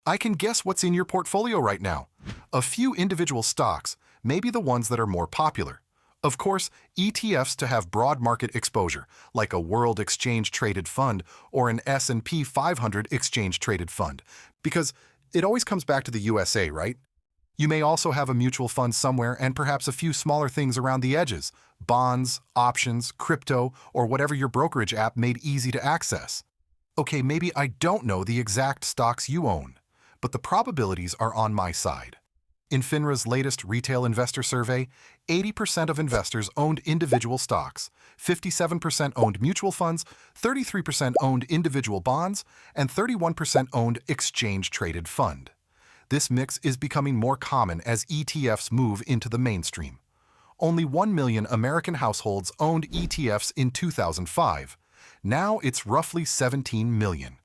I can guess what's in your portfolio right now. A few individual stocks, maybe the ones that are more popular. Of course, ETFs to have broad market exposure, like a World Exchange Traded Fund or an S&P 500 Exchange Traded Fund, because it always comes back to the USA, right? You may also have a mutual fund somewhere and perhaps a few smaller things around the edges, bonds, options, crypto, or whatever your brokerage app made easy to access. Okay, maybe I don't know the exact stocks you own, but the probabilities are on my side. In FINRA's latest retail investor survey, 80% of investors owned individual stocks, 57% owned mutual funds, 33% owned individual bonds, and 31% owned exchange-traded fund. This mix is becoming more common as ETFs move into the mainstream. Only 1 million American households owned ETFs in 2005. Now it's roughly 17 million.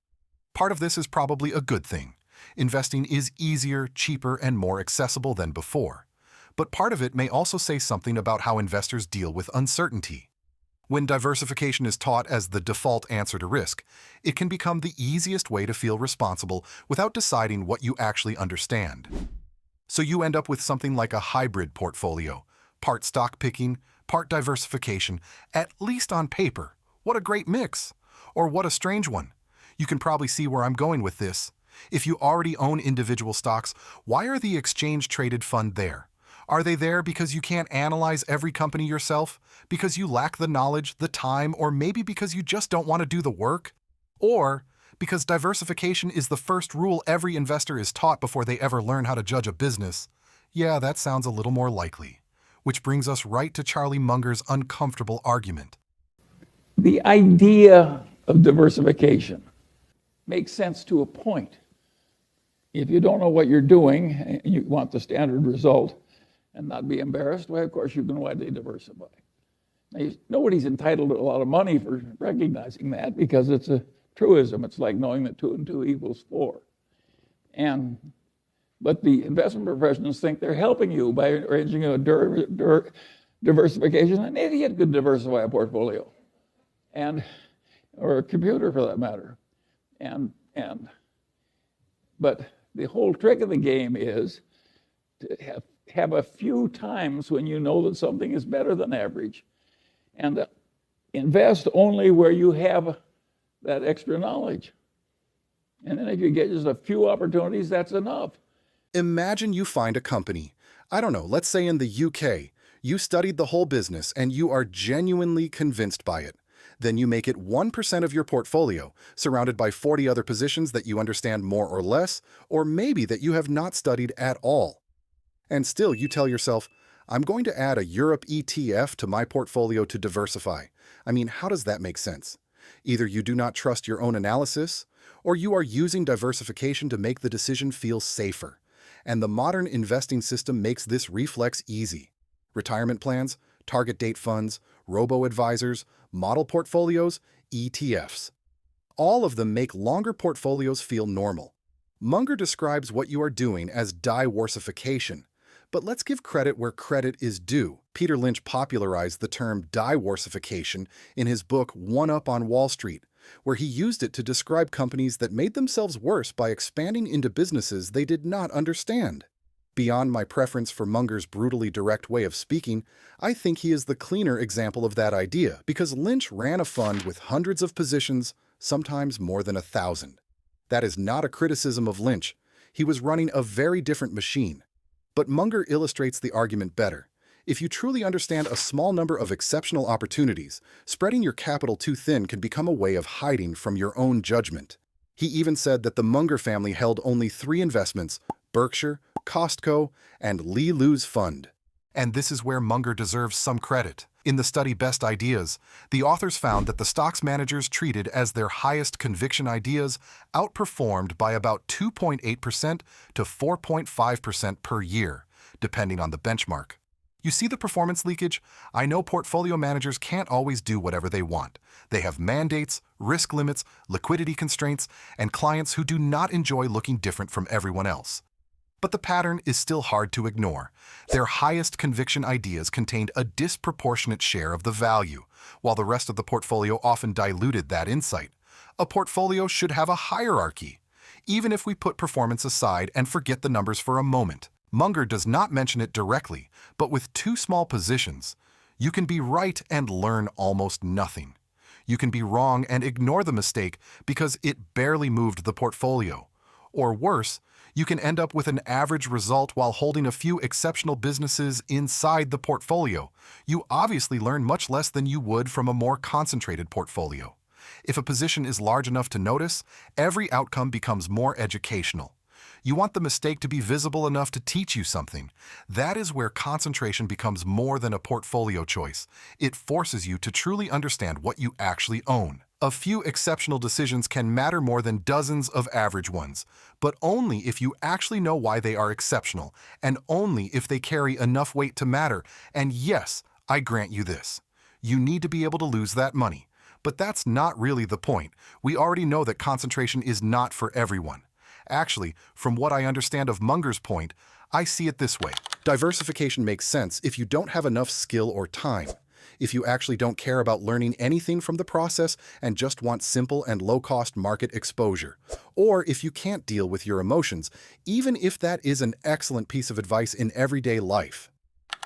Part of this is probably a good thing. Investing is easier, cheaper, and more accessible than before. But part of it may also say something about how investors deal with uncertainty. When diversification is taught as the default answer to risk, it can become the easiest way to feel responsible without deciding what you actually understand. So you end up with something like a hybrid portfolio, part stock picking, part diversification, at least on paper. What a great mix! Or what a strange one. You can probably see where I'm going with this. If you already own individual stocks, why are the exchange-traded fund there? Are they there because you can't analyze every company yourself? Because you lack the knowledge, the time, or maybe because you just don't want to do the work? Or because diversification is the first rule every investor is taught before they ever learn how to judge a business? Yeah, that sounds a little more likely. Which brings us right to Charlie Munger's uncomfortable argument. The idea of diversification makes sense to a point. If you don't know what you're doing and you want the standard result and not be embarrassed, well, of course, you can widely diversify. Now, nobody's entitled to a lot of money for recognizing that because it's a truism. It's like knowing that 2 and 2 equals 4. But the investment professionals think they're helping you by arranging a diversification. An idiot could diversify a portfolio, or a computer for that matter. But the whole trick of the game is to have a few times when you know that something is better than average, and invest only where you have that extra knowledge. And then if you get just a few opportunities, that's enough. Imagine you find a company, I don't know, let's say in the UK. You studied the whole business and you are genuinely convinced by it. Then you make it 1% of your portfolio, surrounded by 40 other positions that you understand more or less, or maybe that you have not studied at all. And still you tell yourself, I'm going to add a Europe ETF to my portfolio to diversify. I mean, how does that make sense? Either you do not trust your own analysis, or you are using diversification to make the decision feel safer. And the modern investing system makes this reflex easy. Retirement plans, target date funds, robo-advisors, model portfolios, ETFs. All of them make longer portfolios feel normal. Munger describes what you are doing as diversification. But let's give credit where credit is due. Peter Lynch popularized the term diversification in his book One Up on Wall Street, where he used it to describe companies that made themselves worse by expanding into businesses they did not understand. Beyond my preference for Munger's brutally direct way of speaking, I think he is the cleaner example of that idea because Lynch ran a fund with hundreds of positions, sometimes more than 1,000. That is not a criticism of Lynch. He was running a very different machine. But Munger illustrates the argument better. If you truly understand a small number of exceptional opportunities, spreading your capital too thin can become a way of hiding from your own judgment. He even said that the Munger family held only 3 investments: Berkshire, Costco, and Lee Lu's fund. And this is where Munger deserves some credit. In the study Best Ideas, the authors found that the stocks managers treated as their highest conviction ideas outperformed by about 2.8% to 4.5% per year, depending on the benchmark. You see the performance leakage? I know portfolio managers can't always do whatever they want. They have mandates, risk limits, liquidity constraints, and clients who do not enjoy looking different from everyone else. But the pattern is still hard to ignore. Their highest conviction ideas contained a disproportionate share of the value, while the rest of the portfolio often diluted that insight. A portfolio should have a hierarchy. even if we put performance aside and forget the numbers for a moment. Munger does not mention it directly, but with two small positions, you can be right and learn almost nothing. You can be wrong and ignore the mistake because it barely moved the portfolio. Or worse, you can end up with an average result while holding a few exceptional businesses inside the portfolio. You obviously learn much less than you would from a more concentrated portfolio. If a position is large enough to notice, every outcome becomes more educational. You want the mistake to be visible enough to teach you something. That is where concentration becomes more than a portfolio choice. It forces you to truly understand what you actually own. A few exceptional decisions can matter more than dozens of average ones, but only if you actually know why they are exceptional, and only if they carry enough weight to matter. And yes, I grant you this. You need to be able to lose that money. But that's not really the point. We already know that concentration is not for everyone. Actually, from what I understand of Munger's point, I see it this way. Diversification makes sense if you don't have enough skill or time. If you actually don't care about learning anything from the process and just want simple and low-cost market exposure. Or if you can't deal with your emotions, even if that is an excellent piece of advice in everyday life.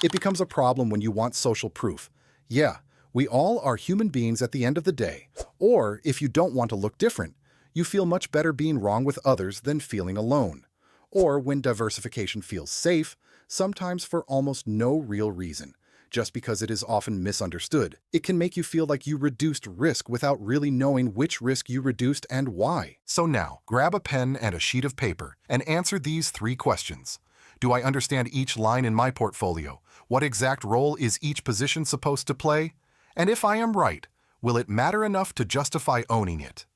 It becomes a problem when you want social proof. Yeah, we all are human beings at the end of the day. Or if you don't want to look different, you feel much better being wrong with others than feeling alone. Or when diversification feels safe, sometimes for almost no real reason, just because it is often misunderstood. It can make you feel like you reduced risk without really knowing which risk you reduced and why. So now, grab a pen and a sheet of paper and answer these three questions. Do I understand each line in my portfolio? What exact role is each position supposed to play? And if I am right, will it matter enough to justify owning it?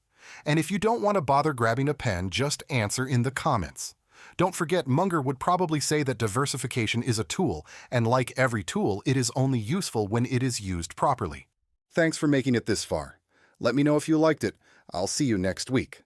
And if you don't want to bother grabbing a pen, just answer in the comments. Don't forget, Munger would probably say that diversification is a tool, and like every tool, it is only useful when it is used properly. Thanks for making it this far. Let me know if you liked it. I'll see you next week.